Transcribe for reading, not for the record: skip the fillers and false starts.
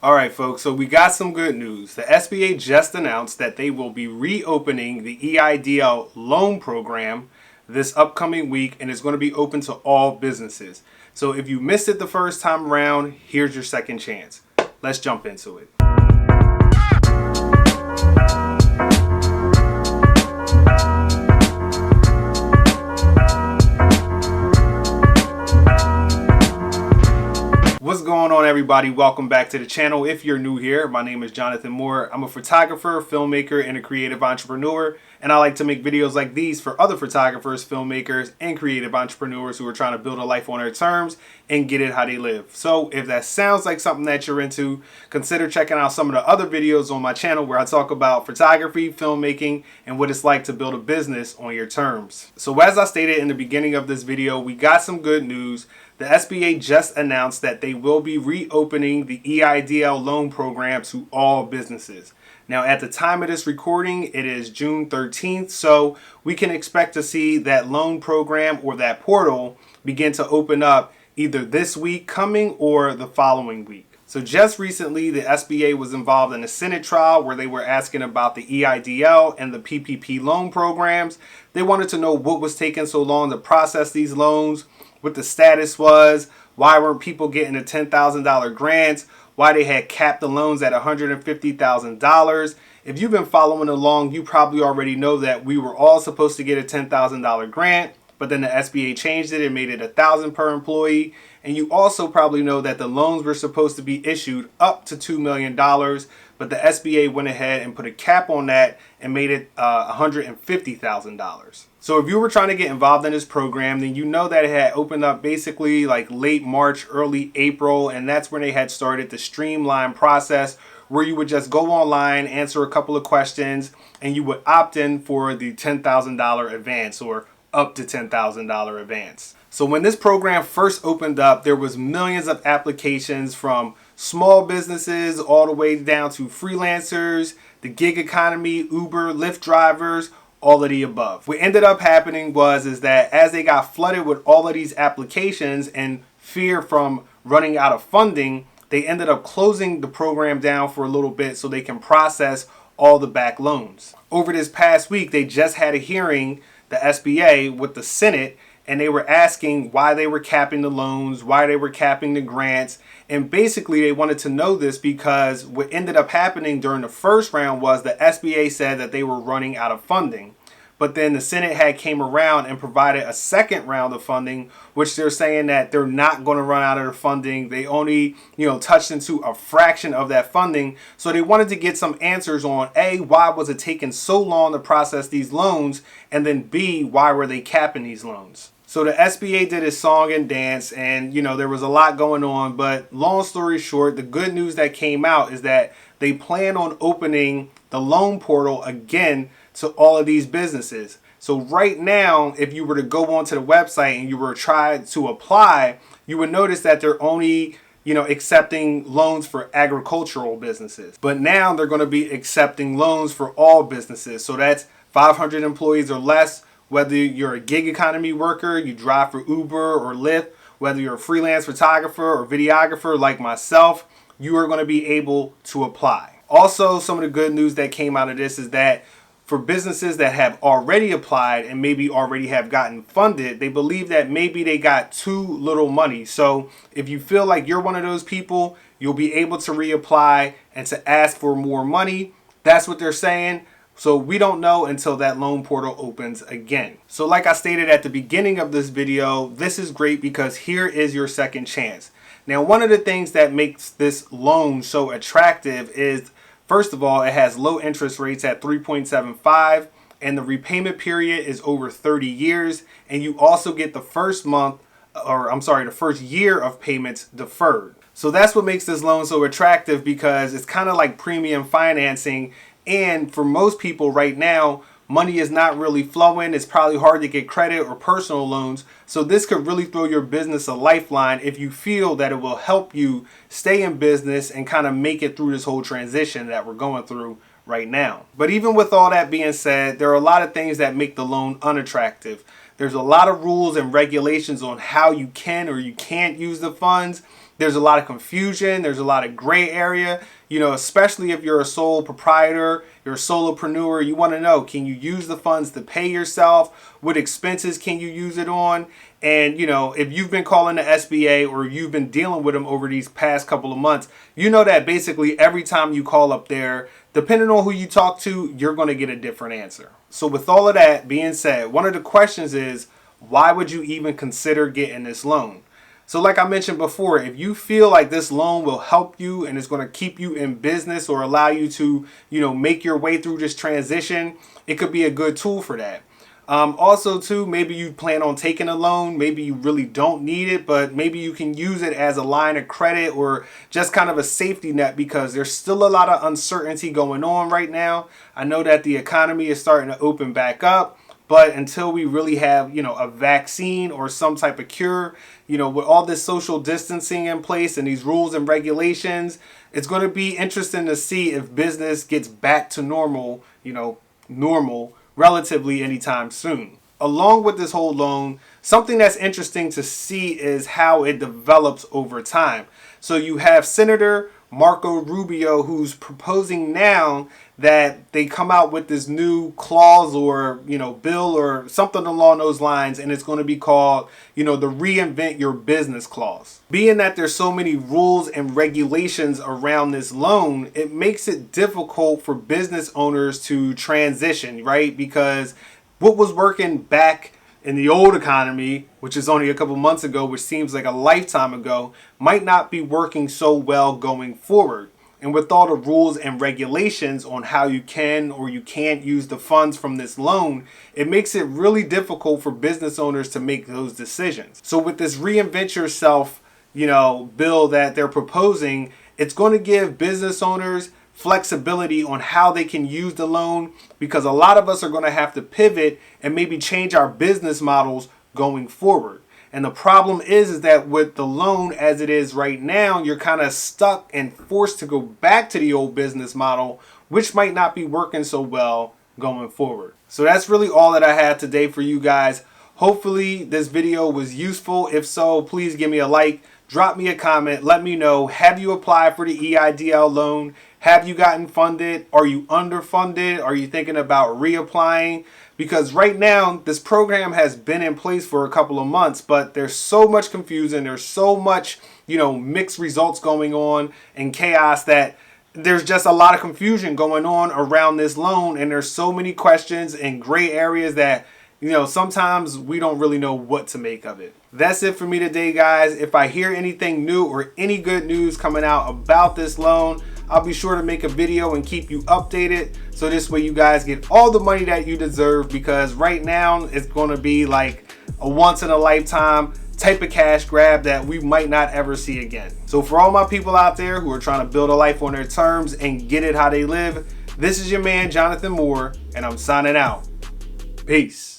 Alright folks, so we got some good news. The SBA just announced that they will be reopening the EIDL loan program this upcoming week, and it's going to be open to all businesses. So if you missed it the first time around, here's your second chance. Let's jump into it. What's going on, everybody? Welcome back to the channel. If you're new here, my name is Jonathan Moore. I'm a photographer, filmmaker, and a creative entrepreneur, and I like to make videos like these for other photographers, filmmakers, and creative entrepreneurs who are trying to build a life on their terms and get it how they live. So if that sounds like something that you're into, consider checking out some of the other videos on my channel where I talk about photography, filmmaking, and what it's like to build a business on your terms. So as I stated in the beginning of this video, we got some good news. The SBA just announced that they will be reopening the EIDL loan program to all businesses. Now, at the time of this recording, it is June 13th, so we can expect to see that loan program or that portal begin to open up either this week coming or the following week. So just recently, the SBA was involved in a Senate trial where they were asking about the EIDL and the PPP loan programs. They wanted to know what was taking so long to process these loans, what the status was, why weren't people getting the $10,000 grants, why they had capped the loans at $150,000. If you've been following along, you probably already know that we were all supposed to get a $10,000 grant, but then the SBA changed it and made it $1,000 per employee. And you also probably know that the loans were supposed to be issued up to $2 million, but the SBA went ahead and put a cap on that and made it $150,000. So if you were trying to get involved in this program, then you know that it had opened up basically like late March, early April, and that's when they had started the streamline process where you would just go online, answer a couple of questions, and you would opt in for the $10,000 advance or up to $10,000 advance. So when this program first opened up, there was millions of applications from small businesses all the way down to freelancers, the gig economy, Uber, Lyft drivers, all of the above. What ended up happening was that as they got flooded with all of these applications and fear from running out of funding, they ended up closing the program down for a little bit so they can process all the back loans. Over this past week, they just had a hearing, the SBA, with the Senate, and they were asking why they were capping the loans, why they were capping the grants. And basically they wanted to know this because what ended up happening during the first round was the SBA said that they were running out of funding. But then the Senate had came around and provided a second round of funding, which they're saying that they're not going to run out of the funding. They only, touched into a fraction of that funding. So they wanted to get some answers on A, why was it taking so long to process these loans? And then B, why were they capping these loans? So the SBA did its song and dance, and there was a lot going on, but long story short, the good news that came out is that they plan on opening the loan portal again to all of these businesses. So right now, if you were to go onto the website and you were trying to apply, you would notice that they're only accepting loans for agricultural businesses. But now they're going to be accepting loans for all businesses. So that's 500 employees or less. Whether you're a gig economy worker, you drive for Uber or Lyft, whether you're a freelance photographer or videographer like myself, you are going to be able to apply. Also, some of the good news that came out of this is that for businesses that have already applied and maybe already have gotten funded, they believe that maybe they got too little money. So if you feel like you're one of those people, you'll be able to reapply and to ask for more money. That's what they're saying. So we don't know until that loan portal opens again. So like I stated at the beginning of this video, this is great because here is your second chance. Now, one of the things that makes this loan so attractive is, first of all, it has low interest rates at 3.75 and the repayment period is over 30 years. And you also get the first year of payments deferred. So that's what makes this loan so attractive because it's kind of like premium financing. And for most people right now, money is not really flowing. It's probably hard to get credit or personal loans. So this could really throw your business a lifeline if you feel that it will help you stay in business and kind of make it through this whole transition that we're going through right now. But even with all that being said, there are a lot of things that make the loan unattractive. There's a lot of rules and regulations on how you can or you can't use the funds. There's a lot of confusion. There's a lot of gray area, you know, especially if you're a sole proprietor, you're a solopreneur. You want to know, can you use the funds to pay yourself? What expenses can you use it on? And, you know, if you've been calling the SBA or you've been dealing with them over these past couple of months, you know that basically every time you call up there, depending on who you talk to, you're going to get a different answer. So with all of that being said, one of the questions is, why would you even consider getting this loan? So like I mentioned before, if you feel like this loan will help you and is going to keep you in business or allow you to, you know, make your way through this transition, it could be a good tool for that. Also too, maybe you plan on taking a loan, maybe you really don't need it, but maybe you can use it as a line of credit or just kind of a safety net, because there's still a lot of uncertainty going on right now. I know that the economy is starting to open back up, but until we really have, you know, a vaccine or some type of cure, you know, with all this social distancing in place and these rules and regulations, it's going to be interesting to see if business gets back to normal, you know, normal relatively anytime soon. Along with this whole loan, something that's interesting to see is how it develops over time. So you have Senator Marco Rubio, who's proposing now that they come out with this new clause or, you know, bill or something along those lines, and it's going to be called, you know, the Reinvent Your Business Clause. Being that there's so many rules and regulations around this loan, it makes it difficult for business owners to transition, right? Because what was working back in the old economy, which is only a couple months ago, which seems like a lifetime ago, might not be working so well going forward. And with all the rules and regulations on how you can or you can't use the funds from this loan, it makes it really difficult for business owners to make those decisions. So with this Reinvent Yourself, you know, bill that they're proposing, it's going to give business owners flexibility on how they can use the loan, because a lot of us are going to have to pivot and maybe change our business models going forward. And the problem is that with the loan as it is right now, you're kind of stuck and forced to go back to the old business model, which might not be working so well going forward. So that's really all that I had today for you guys. Hopefully this video was useful. If so, please give me a like, drop me a comment, let me know, have you applied for the EIDL loan? Have you gotten funded? Are you underfunded? Are you thinking about reapplying? Because right now, this program has been in place for a couple of months, but there's so much confusion. There's so much, you know, mixed results going on and chaos that there's just a lot of confusion going on around this loan. And there's so many questions and gray areas that, you know, sometimes we don't really know what to make of it. That's it for me today, guys. If I hear anything new or any good news coming out about this loan, I'll be sure to make a video and keep you updated, so this way you guys get all the money that you deserve, because right now it's going to be like a once in a lifetime type of cash grab that we might not ever see again. So for all my people out there who are trying to build a life on their terms and get it how they live, this is your man Jonathan Moore, and I'm signing out. Peace.